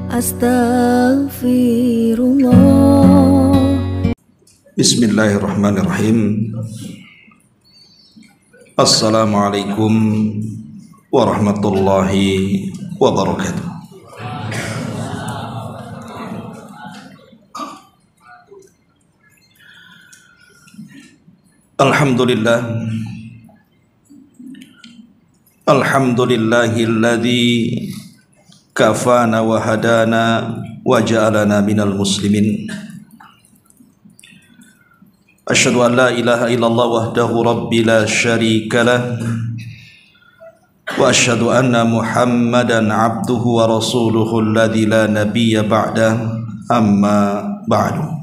Astaghfirullah. Bismillahirrahmanirrahim. Assalamualaikum warahmatullahi wabarakatuh. Alhamdulillah. Alhamdulillahilladzi kafana wa hadana wa ja'alana minal muslimin. Asyhadu an la ilaha illallah wahdahu rabbi la syarika lah wa asyhadu anna Muhammadan abduhu wa rasuluhu alladzi la nabiyya ba'dah, amma ba'du.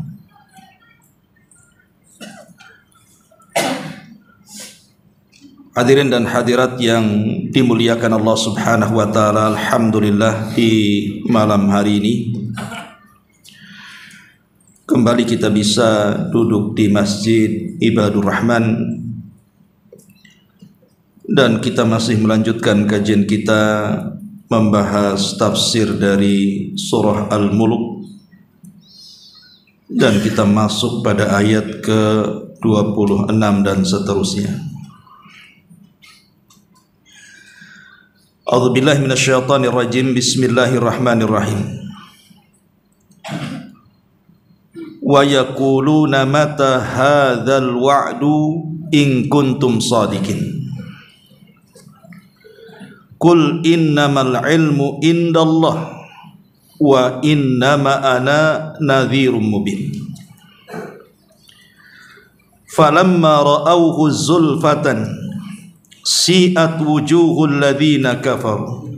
Hadirin dan hadirat yang dimuliakan Allah Subhanahu wa taala, alhamdulillah di malam hari ini kembali kita bisa duduk di Masjid Ibadur Rahman dan kita masih melanjutkan kajian kita membahas tafsir dari surah Al-Mulk, dan kita masuk pada ayat ke-26 dan seterusnya. A'udzubillahi minasyaitonir rajim. Bismillahirrahmanirrahim. Wa yaquluna mata hadzal wa'du in kuntum shadiqin. Qul innamal ilmu indallah wa innama ana nadhirum mubin. Falamma ra'awhu zulfatan si'at wujuhul ladzina kafaru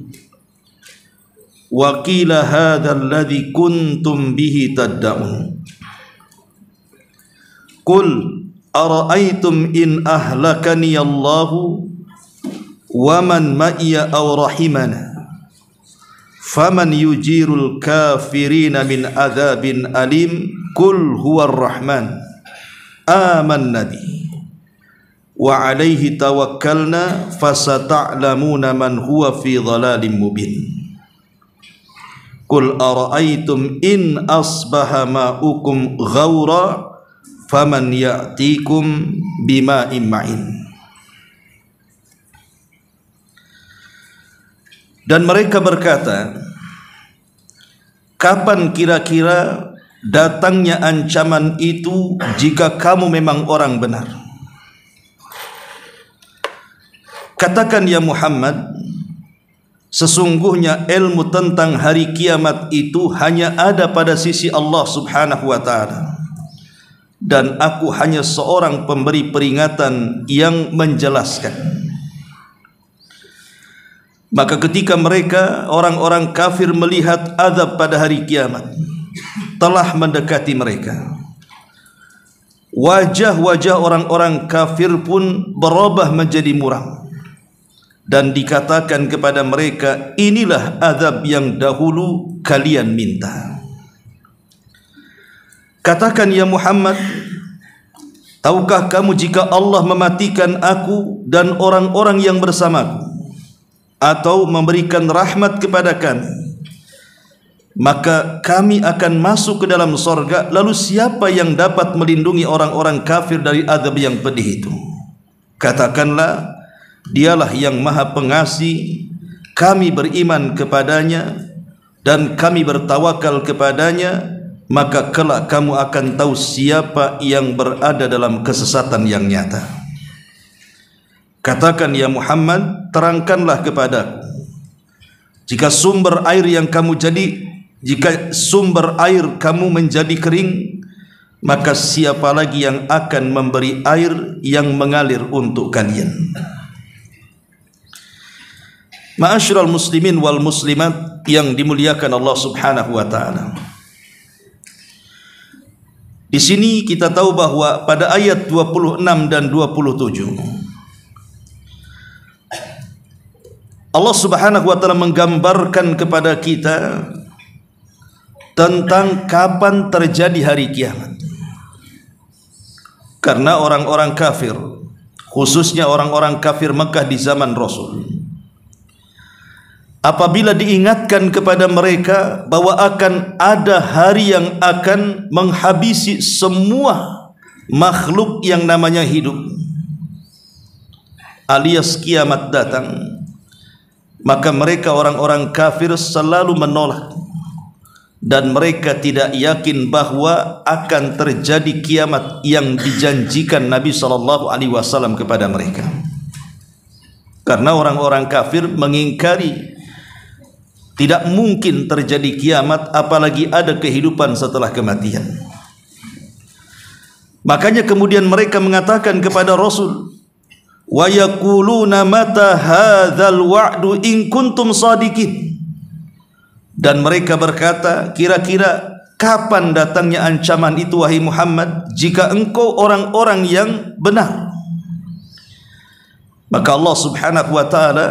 wa qila hadzal ladzi kuntum bihi tad'un. Qul ara'aytum in ahlakani Allahu wa man ma'iya aw rahimana faman yujirul kafirina min adzabin alim. Qul huwar rahman amanna bihi wa alaihi tawakkalna fasata'lamuna man huwa fi dhalalim mubin. Qul ara'aytum in asbaha ma'ukum ghaura faman ya'tikum bima'in ma'in. Dan mereka berkata, kapan kira-kira datangnya ancaman itu jika kamu memang orang benar? Katakan ya Muhammad, sesungguhnya ilmu tentang hari kiamat itu hanya ada pada sisi Allah Subhanahu wa ta'ala, dan aku hanya seorang pemberi peringatan yang menjelaskan. Maka ketika mereka orang-orang kafir melihat azab pada hari kiamat telah mendekati mereka, wajah-wajah orang-orang kafir pun berubah menjadi muram, dan dikatakan kepada mereka, inilah azab yang dahulu kalian minta. Katakan ya Muhammad, tahukah kamu jika Allah mematikan aku dan orang-orang yang bersamaku, atau memberikan rahmat kepada kami, maka kami akan masuk ke dalam sorga, lalu siapa yang dapat melindungi orang-orang kafir dari azab yang pedih itu? Katakanlah, Dialah yang maha pengasih, kami beriman kepadanya dan kami bertawakal kepadanya, maka kelak kamu akan tahu siapa yang berada dalam kesesatan yang nyata. Katakan ya Muhammad, terangkanlah kepadaku, jika sumber air kamu menjadi kering, maka siapa lagi yang akan memberi air yang mengalir untuk kalian? Ma'asyiral muslimin wal muslimat yang dimuliakan Allah Subhanahu wa taala. Di sini kita tahu bahwa pada ayat 26 dan 27 Allah Subhanahu wa taala menggambarkan kepada kita tentang kapan terjadi hari kiamat. Karena orang-orang kafir, khususnya orang-orang kafir Mekah di zaman Rasul, apabila diingatkan kepada mereka bahwa akan ada hari yang akan menghabisi semua makhluk yang namanya hidup, alias kiamat datang, maka mereka orang-orang kafir selalu menolak dan mereka tidak yakin bahwa akan terjadi kiamat yang dijanjikan Nabi SAW kepada mereka. Karena orang-orang kafir mengingkari tidak mungkin terjadi kiamat, apalagi ada kehidupan setelah kematian. Makanya kemudian mereka mengatakan kepada Rasul, wa yaquluna mata hadzal wa'du in kuntum shadiqin. Dan mereka berkata, kira-kira kapan datangnya ancaman itu wahai Muhammad, jika engkau orang-orang yang benar. Maka Allah Subhanahu wa taala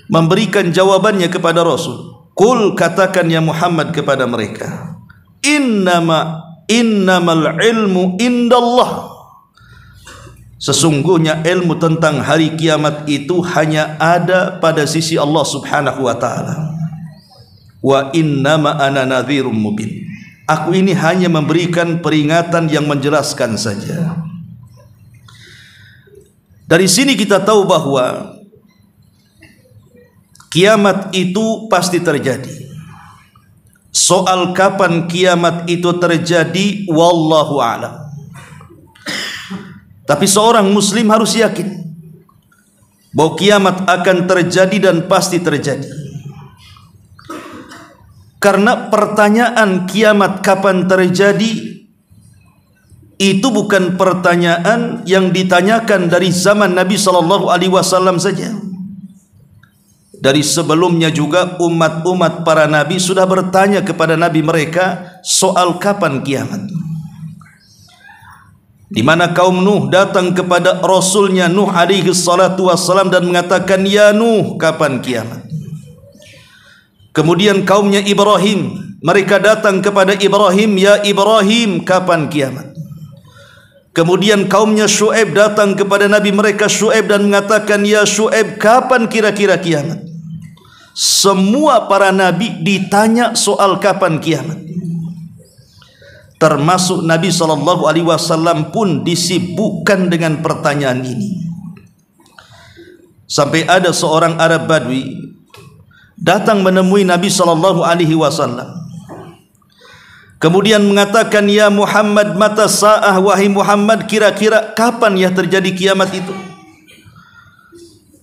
memberikan jawabannya kepada Rasul. Qul, katakan ya Muhammad kepada mereka, innamal ilmu indallah. Sesungguhnya ilmu tentang hari kiamat itu hanya ada pada sisi Allah Subhanahu wa taala. Wa innama ana nadhirum mubin. Aku ini hanya memberikan peringatan yang menjelaskan saja. Dari sini kita tahu bahwa kiamat itu pasti terjadi. Soal kapan kiamat itu terjadi, wallahu a'lam. Tapi seorang muslim harus yakin bahwa kiamat akan terjadi dan pasti terjadi. Karena pertanyaan kiamat kapan terjadi itu bukan pertanyaan yang ditanyakan dari zaman Nabi SAW saja. Dari sebelumnya juga umat-umat para nabi sudah bertanya kepada nabi mereka soal kapan kiamat. Di mana kaum Nuh datang kepada rasulnya Nuh alaihi salatu wassalam dan mengatakan, ya Nuh, kapan kiamat? Kemudian kaumnya Ibrahim, mereka datang kepada Ibrahim, ya Ibrahim, kapan kiamat? Kemudian kaumnya Syuaib datang kepada nabi mereka Syuaib dan mengatakan, ya Syuaib, kapan kira-kira kiamat? Semua para nabi ditanya soal kapan kiamat. Termasuk Nabi SAW pun disibukkan dengan pertanyaan ini. Sampai ada seorang Arab Badui datang menemui Nabi SAW. Kemudian mengatakan, ya Muhammad, mata sa'ah, wahai Muhammad, kira-kira kapan ya terjadi kiamat itu?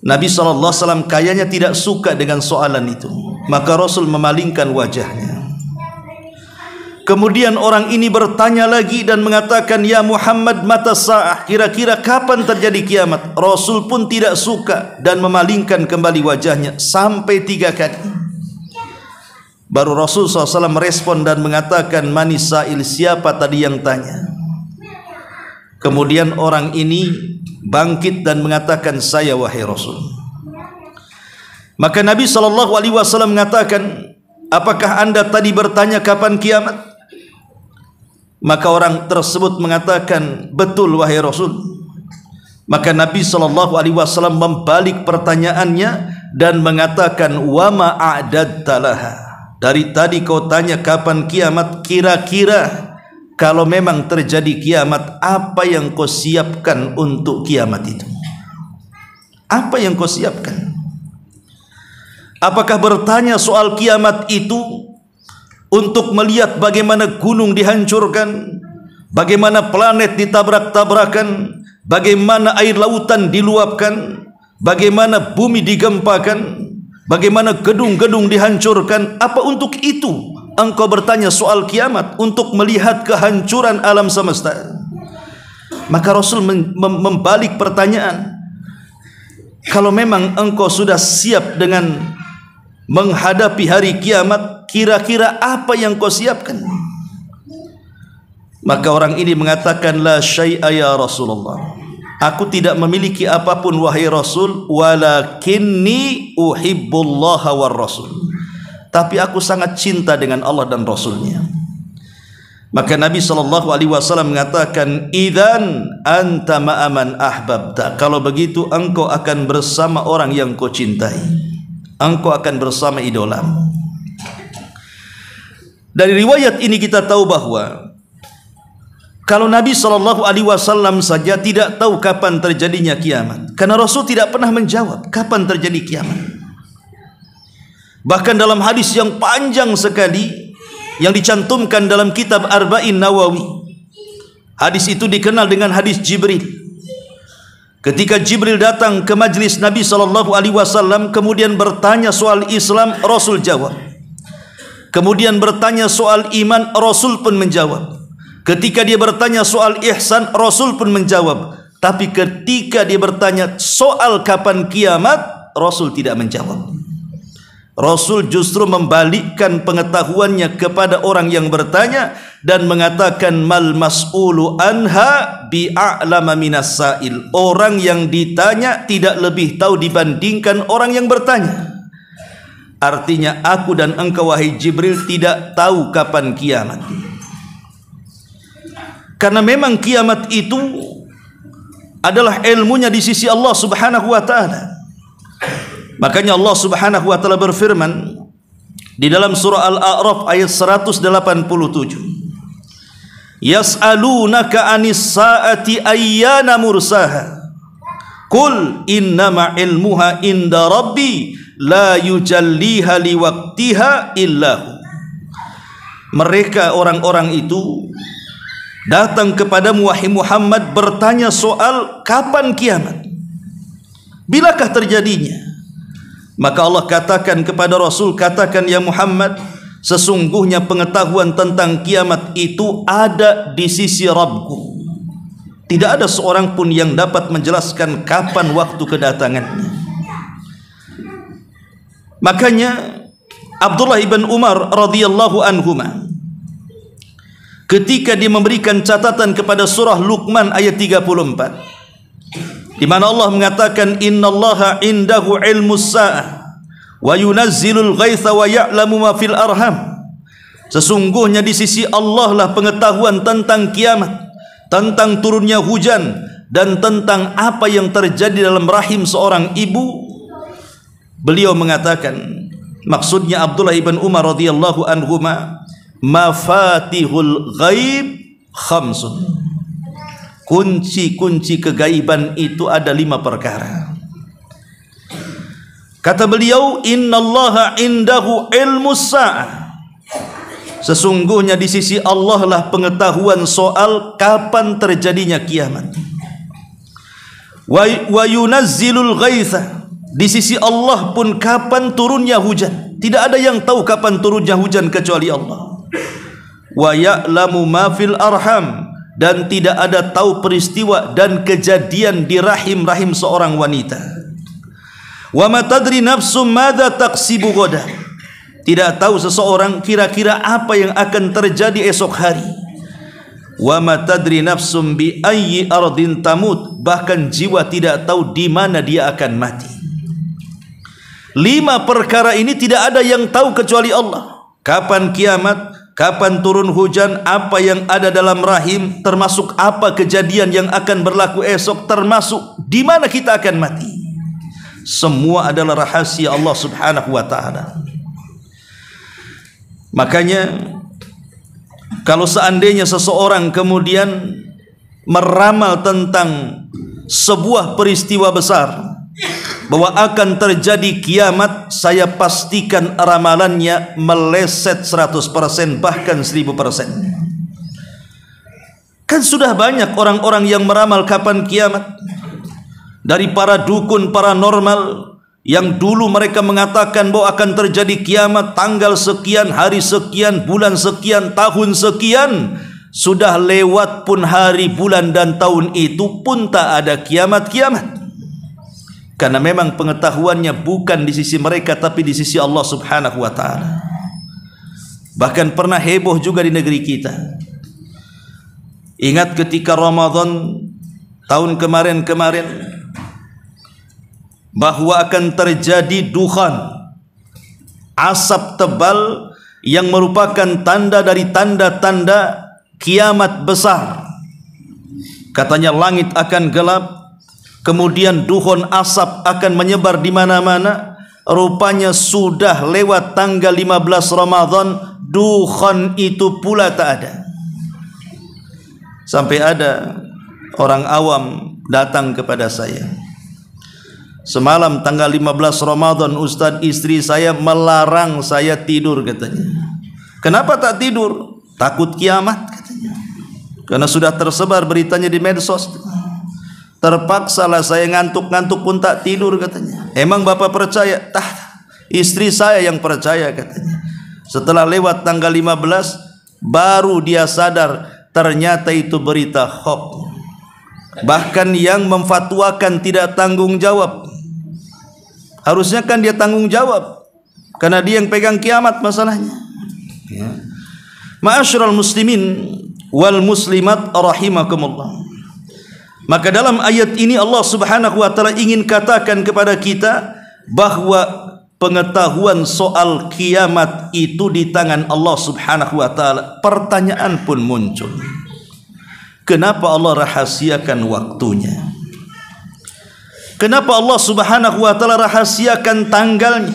Nabi SAW kayaknya tidak suka dengan soalan itu. Maka Rasul memalingkan wajahnya. Kemudian orang ini bertanya lagi dan mengatakan, ya Muhammad, mata sa'ah, kira-kira kapan terjadi kiamat? Rasul pun tidak suka dan memalingkan kembali wajahnya sampai 3 kali. Baru Rasul SAW merespon dan mengatakan, manis sa'il, siapa tadi yang tanya? Kemudian orang ini bangkit dan mengatakan, saya wahai Rasul. Maka Nabi SAW mengatakan, apakah anda tadi bertanya kapan kiamat? Maka orang tersebut mengatakan, betul wahai Rasul. Maka Nabi SAW membalik pertanyaannya dan mengatakan, wa ma a'dadta laha. Dari tadi kau tanya kapan kiamat, kira-kira kalau memang terjadi kiamat, apa yang kau siapkan untuk kiamat itu? Apa yang kau siapkan? Apakah bertanya soal kiamat itu untuk melihat bagaimana gunung dihancurkan, bagaimana planet ditabrak-tabrakan, bagaimana air lautan diluapkan, bagaimana bumi digempakan, bagaimana gedung-gedung dihancurkan? Apa untuk itu engkau bertanya soal kiamat, untuk melihat kehancuran alam semesta? Maka Rasul membalik pertanyaan, kalau memang engkau sudah siap dengan menghadapi hari kiamat, kira-kira apa yang kau siapkan? Maka orang ini mengatakan, la syai'a ya Rasulullah, aku tidak memiliki apapun wahai Rasul, walakinni uhibbullaha war Rasul, tapi aku sangat cinta dengan Allah dan Rasulnya. Maka Nabi SAW mengatakan, idzan anta ma'aman ahbabta, kalau begitu engkau akan bersama orang yang kau cintai. engkau akan bersama idolamu. Dari riwayat ini kita tahu bahwa kalau Nabi SAW saja tidak tahu kapan terjadinya kiamat, karena Rasul tidak pernah menjawab kapan terjadi kiamat. Bahkan dalam hadis yang panjang sekali yang dicantumkan dalam kitab Arba'in Nawawi, hadis itu dikenal dengan hadis Jibril. Ketika Jibril datang ke majlis Nabi SAW, kemudian bertanya soal Islam, Rasul jawab. Kemudian bertanya soal iman, Rasul pun menjawab. Ketika dia bertanya soal ihsan, Rasul pun menjawab. Tapi ketika dia bertanya soal kapan kiamat, Rasul tidak menjawab. Rasul justru membalikkan pengetahuannya kepada orang yang bertanya dan mengatakan mal mas'ulu anha bi'a'lama minas sa'il. Orang yang ditanya tidak lebih tahu dibandingkan orang yang bertanya. Artinya aku dan engkau wahai Jibril tidak tahu kapan kiamat. Karena memang kiamat itu adalah ilmunya di sisi Allah Subhanahu wa taala. Makanya Allah Subhanahu wa taala berfirman di dalam surah Al-A'raf ayat 187. Yas'alunaka 'anis sa'ati ayyana mursaha. Qul innama ilmuha inda rabbi la yujalliha liwaqtiha illahu. Mereka orang-orang itu datang kepadamu wahai Muhammad bertanya soal kapan kiamat, bilakah terjadinya. Maka Allah katakan kepada Rasul, katakan ya Muhammad, sesungguhnya pengetahuan tentang kiamat itu ada di sisi Rabbku. Tidak ada seorang pun yang dapat menjelaskan kapan waktu kedatangannya. Makanya Abdullah ibn Umar radhiyallahu anhuma ketika dia memberikan catatan kepada surah Luqman ayat 34, di mana Allah mengatakan innallaha indahu ilmus sa'ah wa yunazzilul ghaitha wa ya'lamu ma fil arham. Sesungguhnya di sisi Allah lah pengetahuan tentang kiamat, tentang turunnya hujan, dan tentang apa yang terjadi dalam rahim seorang ibu. Beliau mengatakan, maksudnya Abdullah ibn Umar radhiyallahu anhuma, mafatihul ghaib khamsun. Kunci-kunci kegaiban itu ada 5 perkara. Kata beliau, innallaha indahu ilmus sa'ah. Sesungguhnya di sisi Allah lah pengetahuan soal kapan terjadinya kiamat. Wa yunazzilul ghaitha. Di sisi Allah pun kapan turunnya hujan. Tidak ada yang tahu kapan turunnya hujan kecuali Allah. Wa ya'lamu ma fil arham. Dan tidak ada tahu peristiwa dan kejadian di rahim-rahim seorang wanita. Wa ma tadri nafsum madza taksibu ghadan. Tidak tahu seseorang kira-kira apa yang akan terjadi esok hari. Wa ma tadri nafsum bi ayyi ardin tamut. Bahkan jiwa tidak tahu di mana dia akan mati. 5 perkara ini tidak ada yang tahu kecuali Allah. Kapan kiamat, kapan turun hujan, apa yang ada dalam rahim, termasuk apa kejadian yang akan berlaku esok, termasuk di mana kita akan mati. Semua adalah rahasia Allah Subhanahu wa taala. Makanya kalau seandainya seseorang kemudian meramal tentang sebuah peristiwa besar bahwa akan terjadi kiamat, saya pastikan ramalannya meleset 100%, bahkan 1000%. Kan sudah banyak orang-orang yang meramal kapan kiamat. Dari para dukun paranormal yang dulu mereka mengatakan bahwa akan terjadi kiamat tanggal sekian, hari sekian, bulan sekian, tahun sekian. Sudah lewat pun hari, bulan, dan tahun itu pun tak ada kiamat-kiamat. Karena memang pengetahuannya bukan di sisi mereka, tapi di sisi Allah Subhanahu wa ta'ala. Bahkan pernah heboh juga di negeri kita. Ingat ketika Ramadan tahun kemarin-kemarin, bahwa akan terjadi dukhan, asap tebal yang merupakan tanda dari tanda-tanda kiamat besar. Katanya langit akan gelap, kemudian duhon asap akan menyebar di mana-mana, rupanya sudah lewat tanggal 15 Ramadan, dukhan itu pula tak ada. Sampai ada orang awam datang kepada saya, semalam tanggal 15 Ramadan Ustaz, istri saya melarang saya tidur katanya. Kenapa tak tidur? Takut kiamat katanya, karena sudah tersebar beritanya di medsos. Terpaksalah saya, ngantuk-ngantuk pun tak tidur katanya. Emang bapak percaya? Istri saya yang percaya katanya. Setelah lewat tanggal 15 baru dia sadar ternyata itu berita hoax. Bahkan yang memfatwakan tidak tanggung jawab. Harusnya kan dia tanggung jawab, karena dia yang pegang kiamat masalahnya. Ma'asyiral muslimin wal muslimat rahimakumullah. Maka dalam ayat ini Allah Subhanahu wa taala ingin katakan kepada kita bahwa pengetahuan soal kiamat itu di tangan Allah Subhanahu wa taala. Pertanyaan pun muncul. Kenapa Allah rahasiakan waktunya? Kenapa Allah Subhanahu wa taala rahasiakan tanggalnya?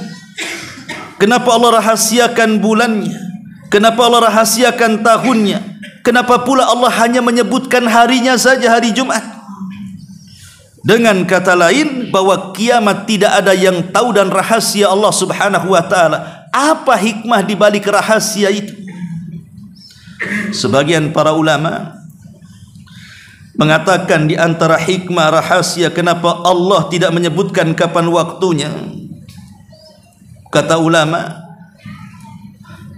Kenapa Allah rahasiakan bulannya? Kenapa Allah rahasiakan tahunnya? Kenapa pula Allah hanya menyebutkan harinya saja, hari Jumat? Dengan kata lain, bahwa kiamat tidak ada yang tahu dan rahasia Allah Subhanahu wa taala. Apa hikmah di balik rahasia itu? Sebagian para ulama mengatakan di antara hikmah rahasia kenapa Allah tidak menyebutkan kapan waktunya. Kata ulama,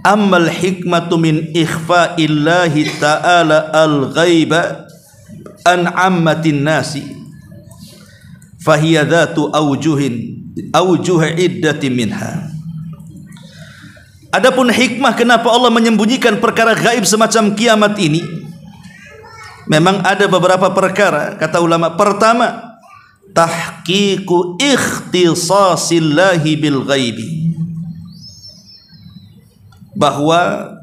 ammal hikmatu min ikhfa'illahi ta'ala al-ghaiba an ammatin nasi fahiya dhatu awjuh iddati minha. Adapun hikmah kenapa Allah menyembunyikan perkara gaib semacam kiamat ini, memang ada beberapa perkara. Kata ulama, pertama, tahqiqu ikhtisasillahi bil ghaibi, bahwa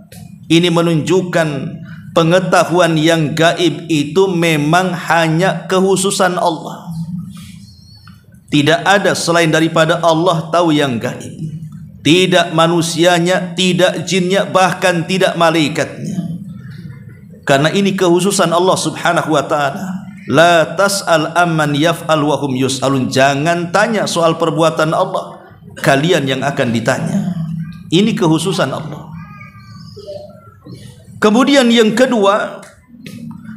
ini menunjukkan pengetahuan yang gaib itu memang hanya kekhususan Allah. Tidak ada selain daripada Allah tahu yang gaib. Tidak manusianya, tidak jinnya, bahkan tidak malaikatnya. Karena ini kekhususan Allah Subhanahu wa taala. La tas'al amman yaf'al wa hum yus'alun. Jangan tanya soal perbuatan Allah, kalian yang akan ditanya. Ini kekhususan Allah. Kemudian yang kedua,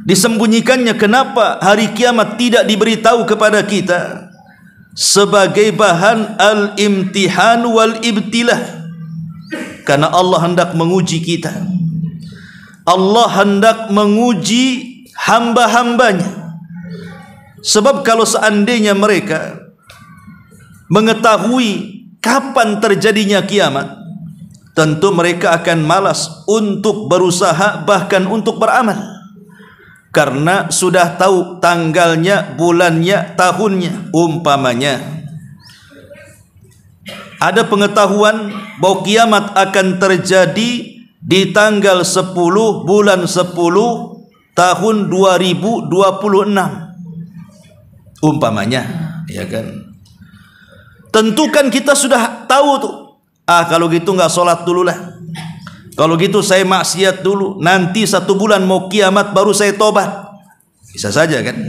disembunyikannya kenapa hari kiamat tidak diberitahu kepada kita? Sebagai bahan al-imtihan wal ibtilah. Karena Allah hendak menguji kita. Allah hendak menguji hamba-hambanya. Sebab kalau seandainya mereka mengetahui kapan terjadinya kiamat, tentu mereka akan malas untuk berusaha, bahkan untuk beramal. Karena sudah tahu tanggalnya, bulannya, tahunnya. Umpamanya ada pengetahuan bahwa kiamat akan terjadi di tanggal 10 bulan 10 tahun 2026. Umpamanya, ya kan? Tentu kan kita sudah tahu tuh. Kalau gitu nggak sholat dulu lah. Kalau gitu saya maksiat dulu, nanti 1 bulan mau kiamat baru saya tobat. Bisa saja kan?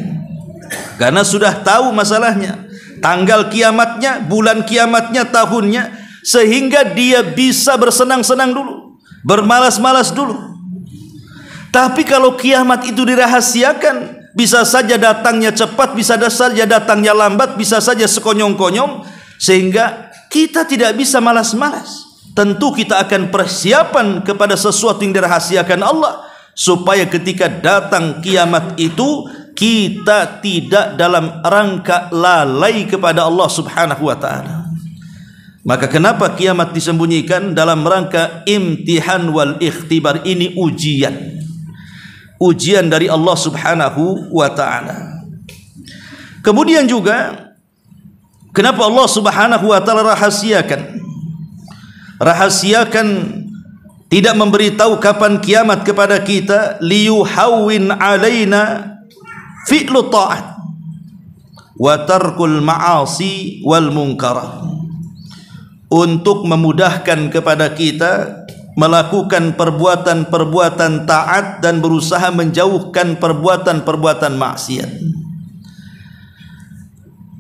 Karena sudah tahu masalahnya, tanggal kiamatnya, bulan kiamatnya, tahunnya, sehingga dia bisa bersenang-senang dulu, bermalas-malas dulu. Tapi kalau kiamat itu dirahasiakan, bisa saja datangnya cepat, bisa saja datangnya lambat, bisa saja sekonyong-konyong, sehingga kita tidak bisa malas-malas. Tentu kita akan persiapan kepada sesuatu yang dirahasiakan Allah, supaya ketika datang kiamat itu kita tidak dalam rangka lalai kepada Allah Subhanahu wa taala. Maka kenapa kiamat disembunyikan? Dalam rangka imtihan wal ikhtibar. Ini ujian dari Allah Subhanahu wa taala. Kemudian juga kenapa Allah Subhanahu wa taala rahasiakan, tidak memberitahu kapan kiamat kepada kita, liyuhawwin alaina fi'lu ta'at wa tarkul ma'asi wal munkarat, untuk memudahkan kepada kita melakukan perbuatan-perbuatan taat dan berusaha menjauhkan perbuatan-perbuatan maksiat.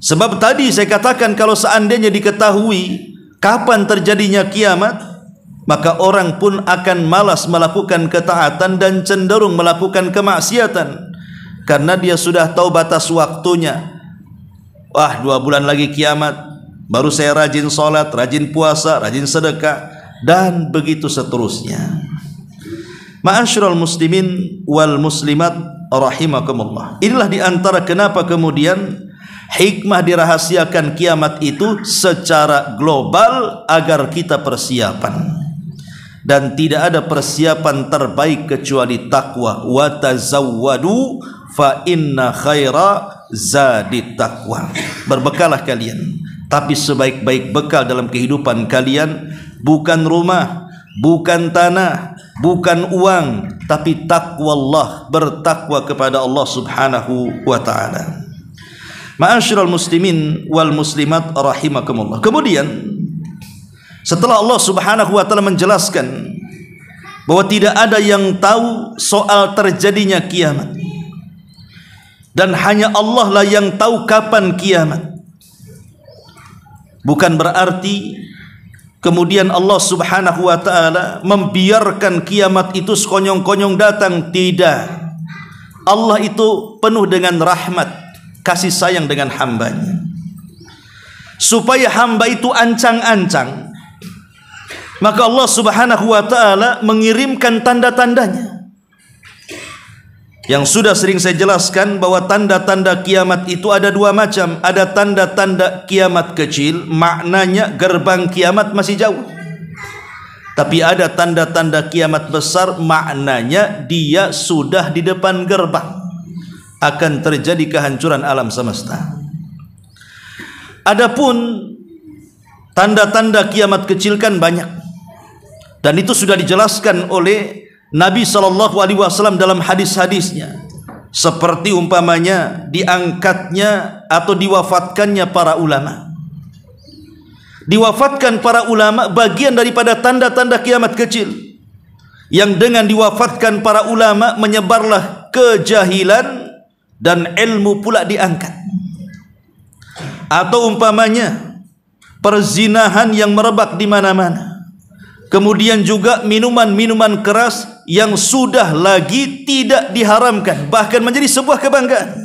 Sebab tadi saya katakan, kalau seandainya diketahui kapan terjadinya kiamat, maka orang pun akan malas melakukan ketaatan dan cenderung melakukan kemaksiatan, karena dia sudah tahu batas waktunya. Wah, 2 bulan lagi kiamat, baru saya rajin sholat, rajin puasa, rajin sedekah, dan begitu seterusnya. Ma'asyiral muslimin wal muslimat rahimakumullah. Inilah diantara kenapa kemudian hikmah dirahasiakan kiamat itu secara global, agar kita persiapan. Dan tidak ada persiapan terbaik kecuali takwa. Wa tazawwadu fa inna khaira zadit taqwa. Berbekalah kalian, tapi sebaik-baik bekal dalam kehidupan kalian bukan rumah, bukan tanah, bukan uang, tapi takwa Allah, bertakwa kepada Allah Subhanahu wa taala. Ma'asyiral muslimin wal muslimat rahimakumullah. Kemudian setelah Allah Subhanahu wa taala menjelaskan bahwa tidak ada yang tahu soal terjadinya kiamat, dan hanya Allah lah yang tahu kapan kiamat, bukan berarti kemudian Allah Subhanahu wa taala membiarkan kiamat itu sekonyong-konyong datang. Tidak. Allah itu penuh dengan rahmat, kasih sayang dengan hambanya, supaya hamba itu ancang-ancang, maka Allah Subhanahu wa taala mengirimkan tanda-tandanya. Yang sudah sering saya jelaskan bahwa tanda-tanda kiamat itu ada 2 macam. Ada tanda-tanda kiamat kecil, maknanya gerbang kiamat masih jauh. Tapi ada tanda-tanda kiamat besar, maknanya dia sudah di depan gerbang, akan terjadi kehancuran alam semesta. Adapun tanda-tanda kiamat kecil kan banyak, dan itu sudah dijelaskan oleh Nabi SAW dalam hadis-hadisnya, seperti umpamanya diangkatnya atau diwafatkannya para ulama. Diwafatkan para ulama bagian daripada tanda-tanda kiamat kecil, yang dengan diwafatkan para ulama menyebarlah kejahilan dan ilmu pula diangkat. Atau umpamanya perzinahan yang merebak di mana-mana. Kemudian juga minuman-minuman keras yang sudah lagi tidak diharamkan, bahkan menjadi sebuah kebanggaan.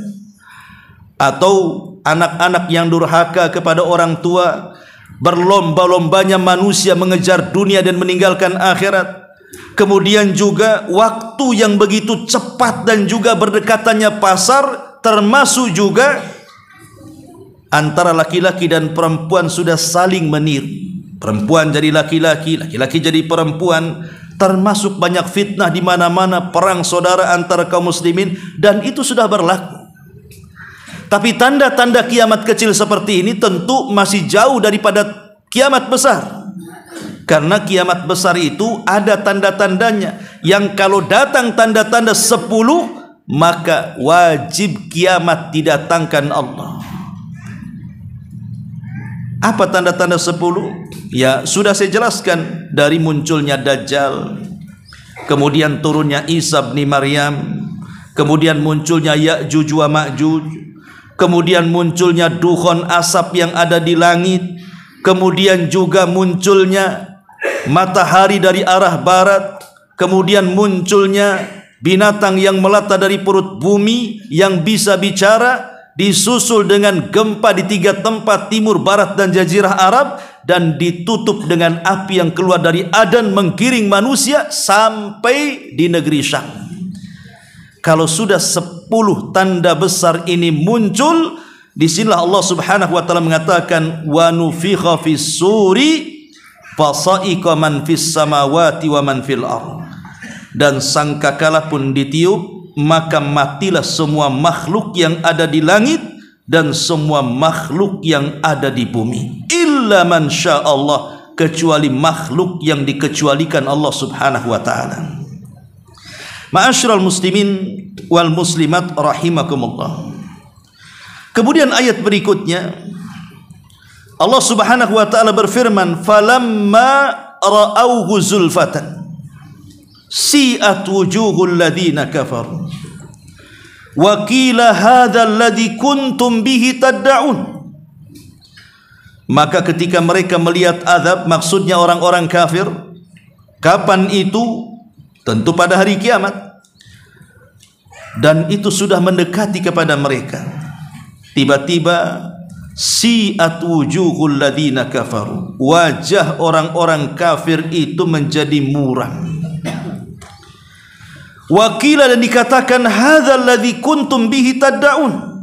Atau anak-anak yang durhaka kepada orang tua, berlomba-lombanya manusia mengejar dunia dan meninggalkan akhirat. Kemudian juga waktu yang begitu cepat dan juga berdekatannya pasar, termasuk juga antara laki-laki dan perempuan sudah saling meniru. Perempuan jadi laki-laki, laki-laki jadi perempuan, termasuk banyak fitnah di mana-mana, perang saudara antara kaum muslimin, dan itu sudah berlaku. Tapi tanda-tanda kiamat kecil seperti ini tentu masih jauh daripada kiamat besar. Karena kiamat besar itu ada tanda-tandanya, yang kalau datang tanda-tanda 10, maka wajib kiamat didatangkan Allah. Apa tanda-tanda 10? Ya, sudah saya jelaskan, dari munculnya Dajjal, kemudian turunnya Isa bin Maryam, kemudian munculnya Ya'juj wa Ma'juj, kemudian munculnya dukhon asap yang ada di langit, kemudian juga munculnya matahari dari arah barat, kemudian munculnya binatang yang melata dari perut bumi yang bisa bicara, disusul dengan gempa di 3 tempat, timur, barat, dan jazirah Arab, dan ditutup dengan api yang keluar dari Adan menggiring manusia sampai di negeri Syam. Kalau sudah 10 tanda besar ini muncul, disinilah Allah Subhanahu wa taala mengatakan, wa nufikha fis suri fasa'iqa man fis samawati wa man fil ardh. Dan sangkakala pun ditiup, maka matilah semua makhluk yang ada di langit dan semua makhluk yang ada di bumi, illa man sya Allah, kecuali makhluk yang dikecualikan Allah Subhanahu wa taala. Ma'asyiral muslimin wal muslimat rahimakumullah. Kemudian ayat berikutnya Allah Subhanahu wa taala berfirman, "Falamma ra'awhu zulfatan si'at wujuhul ladzina kafaru wa qila hadzal ladzi kuntum bihi tad'un." Maka ketika mereka melihat azab, maksudnya orang-orang kafir, kapan itu? Tentu pada hari kiamat. Dan itu sudah mendekati kepada mereka. Tiba-tiba si'at wujuhul ladzina kafaru, wajah orang-orang kafir itu menjadi muram. Wa qila, dan dikatakan, hadzal ladzi kuntum bihi tad'un,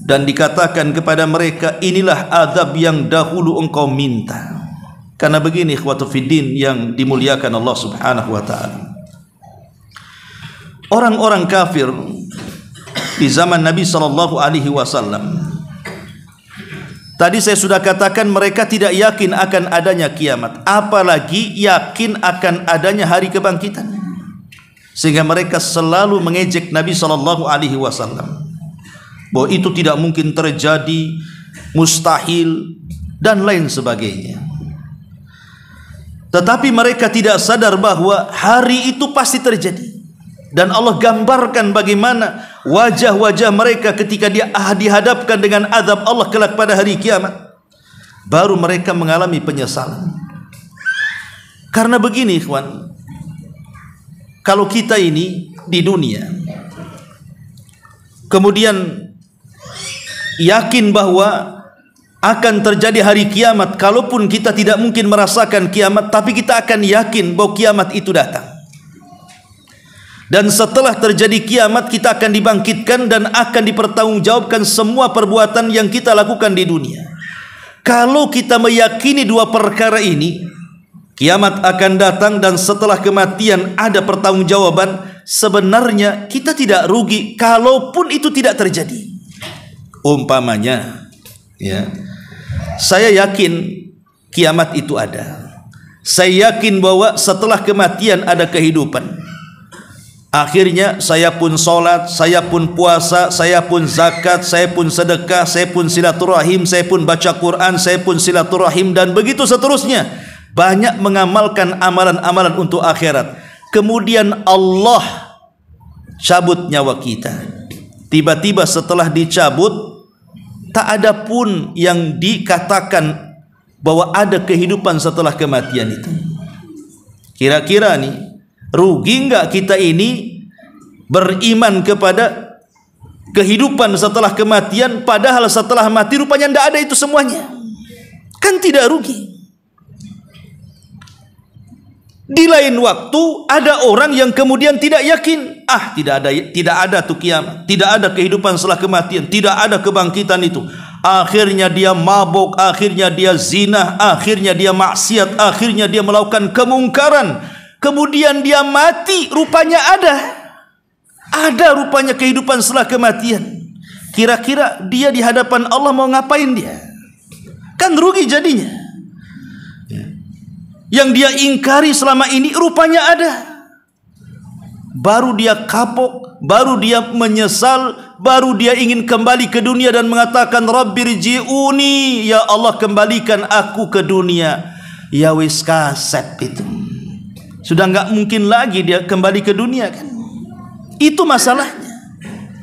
dan dikatakan kepada mereka, inilah azab yang dahulu engkau minta. Karena begini ikhwatu fiddin yang dimuliakan Allah Subhanahu wa taala, orang-orang kafir di zaman Nabi sallallahu alaihi wasallam, tadi saya sudah katakan mereka tidak yakin akan adanya kiamat, apalagi yakin akan adanya hari kebangkitan, sehingga mereka selalu mengejek Nabi sallallahu alaihi wasallam bahwa itu tidak mungkin terjadi, mustahil dan lain sebagainya. Tetapi mereka tidak sadar bahwa hari itu pasti terjadi. Dan Allah gambarkan bagaimana wajah-wajah mereka ketika dia dihadapkan dengan azab Allah kelak pada hari kiamat. Baru mereka mengalami penyesalan. Karena begini ikhwan, kalau kita ini di dunia kemudian yakin bahwa akan terjadi hari kiamat, kalaupun kita tidak mungkin merasakan kiamat, tapi kita akan yakin bahwa kiamat itu datang. Dan setelah terjadi kiamat, kita akan dibangkitkan dan akan dipertanggungjawabkan semua perbuatan yang kita lakukan di dunia. Kalau kita meyakini dua perkara ini, kiamat akan datang dan setelah kematian ada pertanggungjawaban, sebenarnya kita tidak rugi kalaupun itu tidak terjadi. Umpamanya, ya, saya yakin kiamat itu ada. Saya yakin bahwa setelah kematian ada kehidupan. Akhirnya saya pun sholat, saya pun puasa, saya pun zakat, saya pun sedekah, saya pun silaturahim, saya pun baca Quran, saya pun silaturahim, dan begitu seterusnya. Banyak mengamalkan amalan-amalan untuk akhirat. Kemudian Allah cabut nyawa kita. Tiba-tiba setelah dicabut, tak ada pun yang dikatakan bahwa ada kehidupan setelah kematian itu. Kira-kira nih, rugi enggak kita ini beriman kepada kehidupan setelah kematian, padahal setelah mati rupanya tidak ada itu semuanya? Kan tidak rugi. Di lain waktu ada orang yang kemudian tidak yakin, tidak ada tuh kiamat, tidak ada kehidupan setelah kematian, tidak ada kebangkitan itu. Akhirnya dia mabuk, akhirnya dia zina, akhirnya dia maksiat, akhirnya dia melakukan kemungkaran. Kemudian dia mati, rupanya ada rupanya kehidupan setelah kematian. Kira-kira dia di hadapan Allah mau ngapain dia? Kan rugi jadinya. Yang dia ingkari selama ini rupanya ada. Baru dia kapok, baru dia menyesal, baru dia ingin kembali ke dunia dan mengatakan, Rabbirji'uni, ya Allah kembalikan aku ke dunia. Ya wis kasep itu. Sudah nggak mungkin lagi dia kembali ke dunia kan. Itu masalahnya.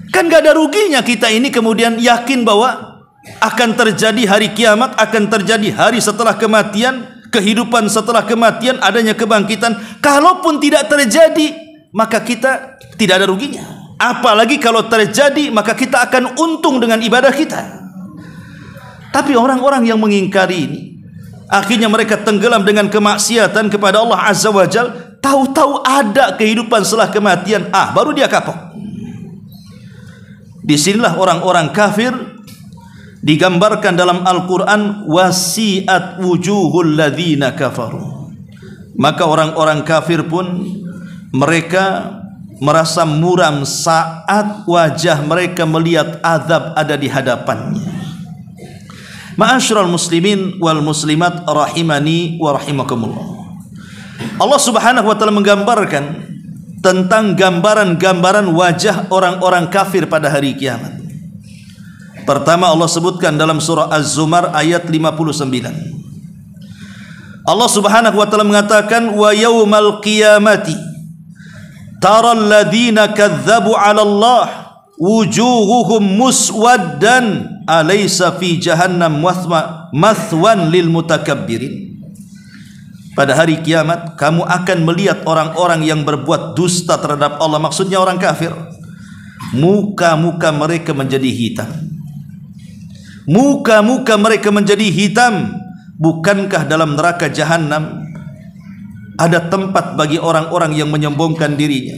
Kan gak ada ruginya kita ini kemudian yakin bahwa akan terjadi hari kiamat, akan terjadi hari setelah kematian, kehidupan setelah kematian, adanya kebangkitan. Kalaupun tidak terjadi, maka kita tidak ada ruginya. Apalagi kalau terjadi, maka kita akan untung dengan ibadah kita. Tapi orang-orang yang mengingkari ini, akhirnya mereka tenggelam dengan kemaksiatan kepada Allah Azza wa Jal. Tahu-tahu ada kehidupan setelah kematian, baru dia kapok. Disinilah orang-orang kafir digambarkan dalam Al-Quran, wasi'at wujuhul ladzina kafaru. Maka orang-orang kafir pun mereka merasa muram saat wajah mereka melihat azab ada di hadapannya. Ma'asyiral muslimin wal muslimat rahimani wa rahimakumullah. Allah Subhanahu wa taala menggambarkan tentang gambaran-gambaran wajah orang-orang kafir pada hari kiamat. Pertama Allah sebutkan dalam surah Az-Zumar ayat 59. Allah Subhanahu wa taala mengatakan wa yaumal qiyamati taral ladzina kadzdzabu 'ala Allah wujuhuhum muswaddan alaysa fi jahannam mathwan lil mutakabbirin. Pada hari kiamat kamu akan melihat orang-orang yang berbuat dusta terhadap Allah, maksudnya orang kafir. Muka-muka mereka menjadi hitam. Muka-muka mereka menjadi hitam. Bukankah dalam neraka Jahannam ada tempat bagi orang-orang yang menyombongkan dirinya?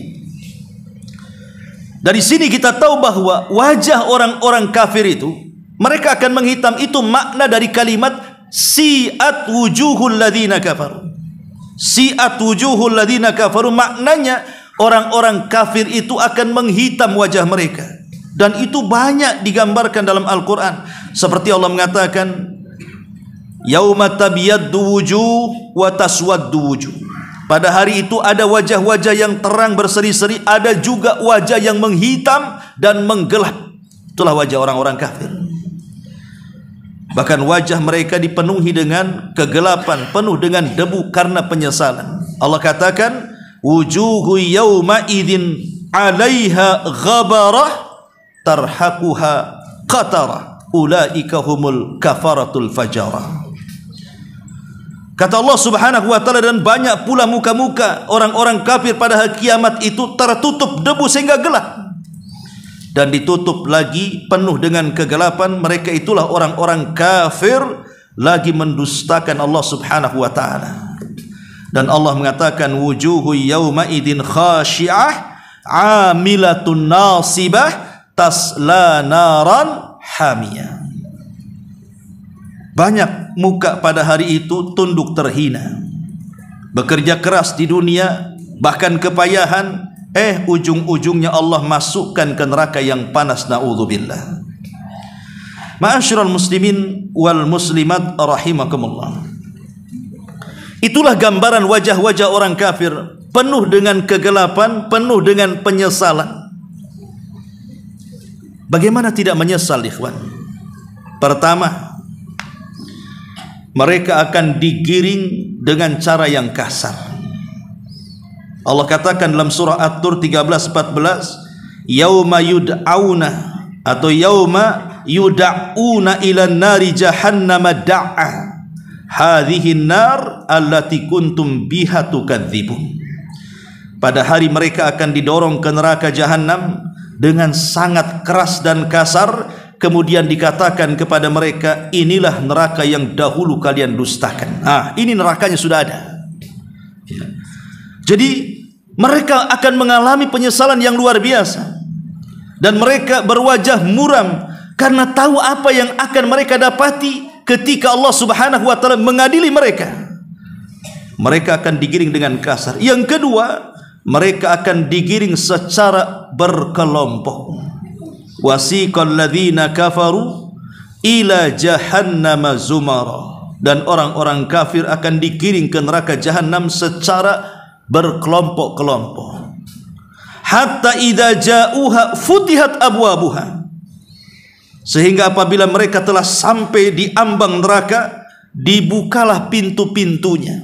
Dari sini kita tahu bahwa wajah orang-orang kafir itu, mereka akan menghitam. Itu makna dari kalimat si'at wujuhul ladzina kafaru. Si'at wujuhul ladzina kafaru maknanya orang-orang kafir itu akan menghitam wajah mereka. Dan itu banyak digambarkan dalam Al-Quran. Seperti Allah mengatakan yauma tabyaddu wujuh wa taswaddu wujuh. Pada hari itu ada wajah-wajah yang terang berseri-seri, ada juga wajah yang menghitam dan menggelap. Itulah wajah orang-orang kafir. Bahkan wajah mereka dipenuhi dengan kegelapan, penuh dengan debu karena penyesalan. Allah katakan wujuhu yawma idzin 'alaiha ghabarah tarhaquha qatarah ulaika humul kafaratul fajarah. Kata Allah Subhanahu wa taala, dan banyak pula muka-muka orang-orang kafir pada hari kiamat itu tertutup debu sehingga gelap. Dan ditutup lagi penuh dengan kegelapan. Mereka itulah orang-orang kafir lagi mendustakan Allah Subhanahu wa taala. Dan Allah mengatakan wujuhu yawma idzin khashi'ah 'amilatun nasibah tasla naran hamiyah. Banyak muka pada hari itu tunduk terhina, bekerja keras di dunia, bahkan kepayahan, ujung-ujungnya Allah masukkan ke neraka yang panas, na'udzubillah. Ma'asyiral muslimin wal muslimat rahimakumullah. Itulah gambaran wajah-wajah orang kafir, penuh dengan kegelapan, penuh dengan penyesalan. Bagaimana tidak menyesal, ikhwan? Pertama, mereka akan digiring dengan cara yang kasar. Allah katakan dalam surah At-Tur 13-14, yauma yud'auna atau yauma yud'auna ila nari jahannam da'a hadhihi nar allati kuntum biha tukadzibun. Pada hari mereka akan didorong ke neraka Jahannam dengan sangat keras dan kasar. Kemudian dikatakan kepada mereka, inilah neraka yang dahulu kalian dustakan. Ini nerakanya sudah ada. Jadi mereka akan mengalami penyesalan yang luar biasa. Dan mereka berwajah muram karena tahu apa yang akan mereka dapati ketika Allah Subhanahu wa taala mengadili mereka. Mereka akan digiring dengan kasar. Yang kedua, mereka akan digiring secara berkelompok. Wasiqal ladzina kafaru ila jahannam zumara. Dan orang-orang kafir akan digiring ke neraka Jahannam secara berkelompok-kelompok. Hatta idza ja'uha futihat abwabuha. Sehingga apabila mereka telah sampai di ambang neraka, dibukalah pintu-pintunya.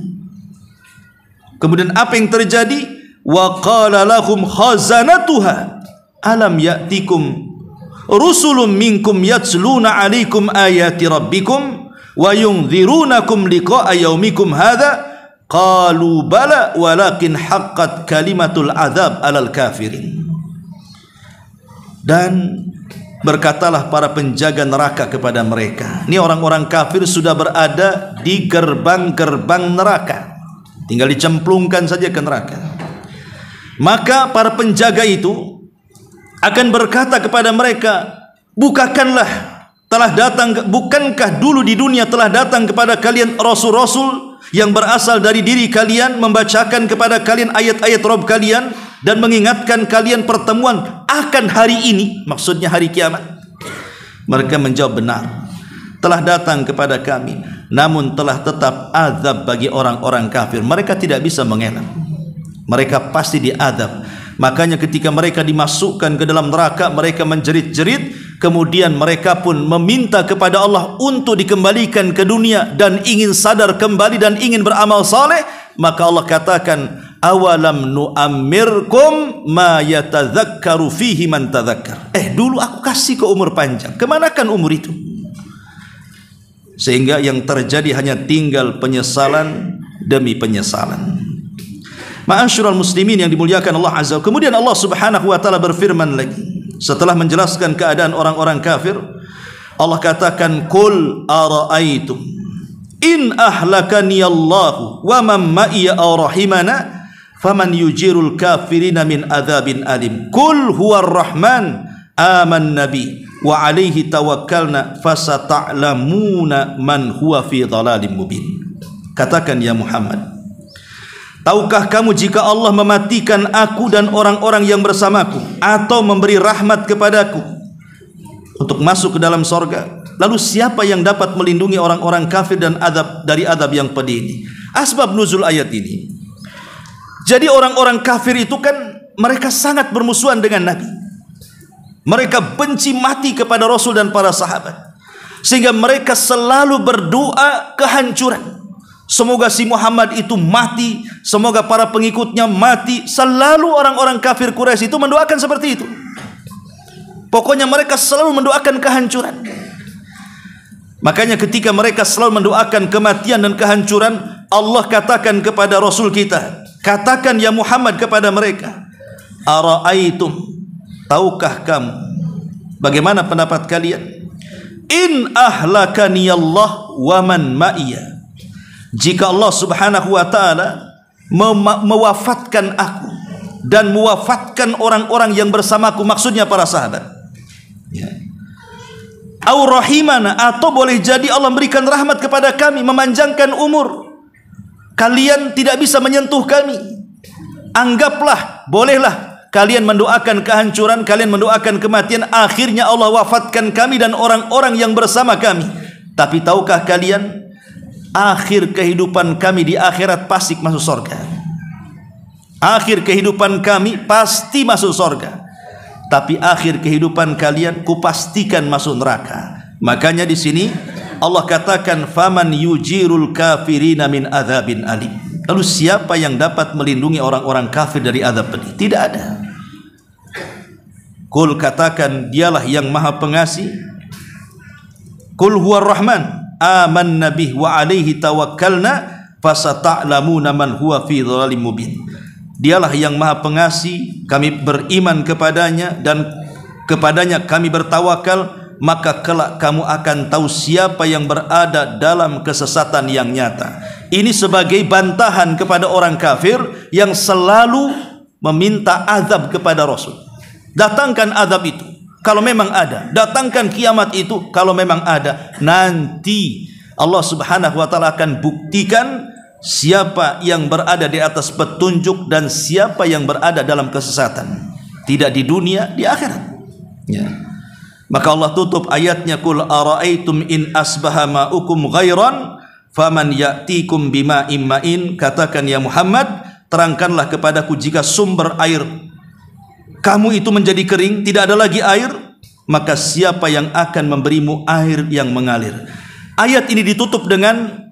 Kemudian apa yang terjadi? Wa qala lahum khazanatuha alam ya'tikum rusulun minkum yatsluna 'alaikum ayati rabbikum wa yunzirunakum liqa'a yaumikum hadza qalu bala walakin haqqat kalimatul azab 'alal kafirin. Dan berkatalah para penjaga neraka kepada mereka. Ini orang-orang kafir sudah berada di gerbang-gerbang neraka, tinggal dicemplungkan saja ke neraka. Maka para penjaga itu akan berkata kepada mereka, bukankah dulu di dunia telah datang kepada kalian rasul-rasul yang berasal dari diri kalian, membacakan kepada kalian ayat-ayat Rabb kalian dan mengingatkan kalian pertemuan akan hari ini, maksudnya hari kiamat? Mereka menjawab, benar, telah datang kepada kami, namun telah tetap azab bagi orang-orang kafir. Mereka tidak bisa mengelak, mereka pasti diazab. Makanya ketika mereka dimasukkan ke dalam neraka, mereka menjerit-jerit kemudian mereka pun meminta kepada Allah untuk dikembalikan ke dunia dan ingin sadar kembali dan ingin beramal saleh, maka Allah katakan, awalam nu'ammirkum ma yatadzakkaru fihi man tadzakkar. Dulu aku kasih ke umur panjang, kemanakan umur itu? Sehingga yang terjadi hanya tinggal penyesalan demi penyesalan. Ma'asyiral muslimin yang dimuliakan Allah Azza. Kemudian Allah Subhanahu wa taala berfirman lagi setelah menjelaskan keadaan orang-orang kafir. Allah katakan, qul ara'aitum in ahlakani Allahu wa man ma'iya aw rahimana faman yujirul kafirina min adzabin alim. Qul huwar rahman amanna bi wa alaihi tawakkalna fasata'lamuna man huwa fi dhalalim mubin. Katakan ya Muhammad, tahukah kamu jika Allah mematikan aku dan orang-orang yang bersamaku, atau memberi rahmat kepadaku untuk masuk ke dalam sorga, lalu siapa yang dapat melindungi orang-orang kafir dan dari azab yang pedih ini? Asbab nuzul ayat ini. Jadi orang-orang kafir itu kan mereka sangat bermusuhan dengan Nabi. Mereka benci mati kepada Rasul dan para sahabat, sehingga mereka selalu berdoa kehancuran. Semoga si Muhammad itu mati, semoga para pengikutnya mati. Selalu orang-orang kafir Quraisy itu mendoakan seperti itu. Pokoknya mereka selalu mendoakan kehancuran. Makanya ketika mereka selalu mendoakan kematian dan kehancuran, Allah katakan kepada Rasul kita, katakan ya Muhammad kepada mereka, ara'aitum, tahukah kamu, bagaimana pendapat kalian, in ahlakani Allah wa man ma'iya, jika Allah Subhanahu wa taala mewafatkan aku dan mewafatkan orang-orang yang bersamaku, maksudnya para sahabat, ya. Au rahimana, atau boleh jadi Allah memberikan rahmat kepada kami, memanjangkan umur, kalian tidak bisa menyentuh kami. Anggaplah, bolehlah kalian mendoakan kehancuran, kalian mendoakan kematian, akhirnya Allah wafatkan kami dan orang-orang yang bersama kami. Tapi tahukah kalian, akhir kehidupan kami di akhirat pasti masuk surga. Akhir kehidupan kami pasti masuk surga. Tapi akhir kehidupan kalian kupastikan masuk neraka. Makanya di sini Allah katakan, faman yujirul kafirina min adzabin alim. Lalu siapa yang dapat melindungi orang-orang kafir dari azab pedih? Tidak ada. Qul, katakan, dialah yang maha pengasih. Qul huwar rahman amanna bih wa alaihi tawakkalna fasata'lamuna man huwa fi dhalim mubin. Dialah yang maha pengasih, kami beriman kepadanya dan kepadanya kami bertawakal, maka kelak kamu akan tahu siapa yang berada dalam kesesatan yang nyata. Ini sebagai bantahan kepada orang kafir yang selalu meminta azab kepada Rasul. Datangkan azab itu kalau memang ada, datangkan kiamat itu kalau memang ada. Nanti Allah Subhanahu wa taala akan buktikan siapa yang berada di atas petunjuk dan siapa yang berada dalam kesesatan. Tidak di dunia, di akhirat, ya. Maka Allah tutup ayatnya, qul ara'aitum in asbaha ma'ukum ghairan faman ya'tikum bima'in ma'in. Katakan ya Muhammad, terangkanlah kepadaku jika sumber air kamu itu menjadi kering, tidak ada lagi air, maka siapa yang akan memberimu air yang mengalir. Ayat ini ditutup dengan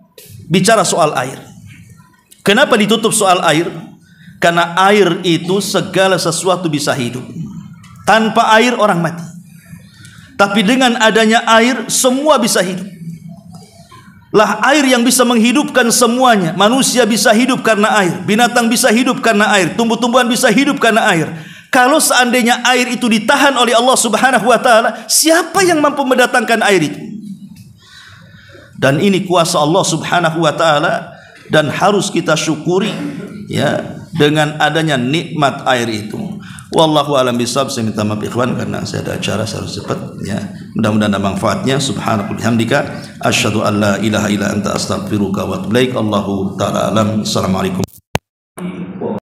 bicara soal air. Kenapa ditutup soal air? Karena air itu segala sesuatu bisa hidup. Tanpa air orang mati. Tapi dengan adanya air semua bisa hidup. Lah air yang bisa menghidupkan semuanya. Manusia bisa hidup karena air, binatang bisa hidup karena air, tumbuh-tumbuhan bisa hidup karena air. Kalau seandainya air itu ditahan oleh Allah Subhanahu wa taala, siapa yang mampu mendatangkan air itu? Dan ini kuasa Allah Subhanahu wa taala, dan harus kita syukuri, ya, dengan adanya nikmat air itu. Wallahu a'lam bishawab. Saya minta maaf ikhwan karena saya ada acara, saya harus cepat, ya. Mudah-mudahan ada manfaatnya. Subhanakallahumma bihamdika asyhadu an la ilaha illa anta astaghfiruka wa atubu ilaik. Allahu ta'ala alam. Assalamualaikum.